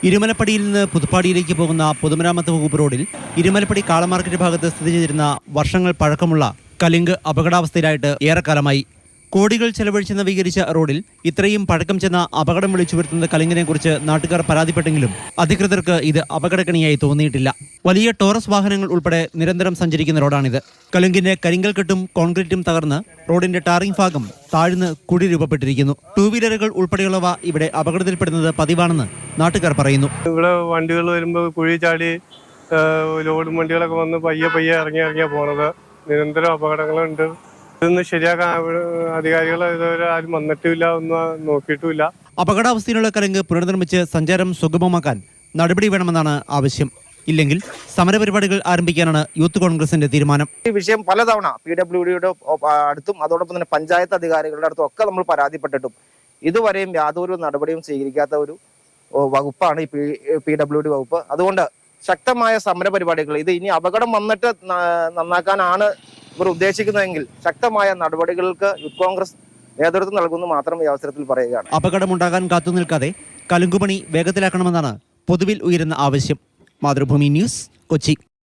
ഇരുമലപ്പടിയിൽ നിന്ന് പുതുപ്പാടിയിലേക്ക് പോകുന്ന പൊതുമരാമത്ത് വകുപ്പ് റോഡിൽ ഇരുമലപ്പടി കാളമാർക്കറ്റ് ഭാഗത്ത് സ്ഥിതി ചെയ്തിരുന്ന വർഷങ്ങൾ പഴക്കമുള്ള കലിങ്ക് അപകടാവസ്ഥയിലായിട്ട് ഏറെക്കാലമായി. കോടികൾ ചെലവഴിച്ച് നവീകരിച്ച റോഡിൽ ഇത്രയും പഴക്കം ചെന്ന അപകടം വിളിച്ചു വരുത്തുന്ന കലിങ്കിനെ കുറിച്ച് നാട്ടുകാർ പരാതിപ്പെട്ടെങ്കിലും അധികൃതർക്ക് ഇത് അപകടക്കണിയായി തോന്നിയിട്ടില്ല. വലിയ ടോറസ് വാഹനങ്ങൾ ഉൾപ്പെടെ നിരന്തരം സഞ്ചരിക്കുന്ന റോഡാണിത്. കലിങ്കിന്റെ കരിങ്കൽ കോൺക്രീറ്റും തകർന്ന് റോഡിന്റെ ടാറിംഗ് ഭാഗം താഴ്ന്ന് കുഴി രൂപപ്പെട്ടിരിക്കുന്നു. ടൂ വീലറുകൾ ഉൾപ്പെടെയുള്ളവ ഇവിടെ അപകടത്തിൽപ്പെടുന്നത് പതിവാണെന്ന് നാട്ടുകാർ പറയുന്നു. ഇവിടെ വണ്ടികൾ വരുമ്പോൾ കുഴി ചാടി ലോഡ് വണ്ടികളൊക്കെ വന്ന് പയ്യെ ഇറങ്ങിയാ പോണത്. നിരന്തരം അപകടങ്ങളുണ്ട്. ഇതൊന്നും ശരിയാക്കാൻ അധികാരികൾ ഇതുവരെ ആരും വന്നിട്ടില്ല, ഒന്നും നോക്കിയിട്ടുമില്ല. അപകടാവസ്ഥയിലുള്ള കലിങ്ക് പുനർനിർമ്മിച്ച് സഞ്ചാരം സുഗമമാക്കാൻ നടപടി വേണമെന്നാണ് ആവശ്യം. ഇല്ലെങ്കിൽ സമരപരിപാടികൾ ആരംഭിക്കാനാണ് യൂത്ത് കോൺഗ്രസിന്റെ തീരുമാനം. ഈ വിഷയം പലതവണ PWDയുടെ അടുത്തും അതോടൊപ്പം തന്നെ പഞ്ചായത്ത് അധികാരികളുടെ അടുത്തും ഒക്കെ നമ്മൾ പരാതിപ്പെട്ടിട്ടും ഇതുവരെയും യാതൊരു നടപടിയും സ്വീകരിക്കാത്ത ഒരു വകുപ്പാണ് ഈ PWD വകുപ്പ്. അതുകൊണ്ട് ശക്തമായ സമരപരിപാടികൾ, ഇത് ഇനി അപകടം വന്നിട്ട് നന്നാക്കാനാണ് ഇവർ ഉദ്ദേശിക്കുന്നതെങ്കിൽ ശക്തമായ നടപടികൾക്ക് യൂത്ത് കോൺഗ്രസ് നേതൃത്വം നൽകുന്നു മാത്രം ഈ അവസരത്തിൽ പറയുകയാണ്. അപകടമുണ്ടാകാൻ കാത്തുനിൽക്കാതെ കലുങ്കുപണി വേഗത്തിലാക്കണമെന്നാണ് പൊതുവിൽ ഉയരുന്ന ആവശ്യം. മാതൃഭൂമി ന്യൂസ്, കൊച്ചി.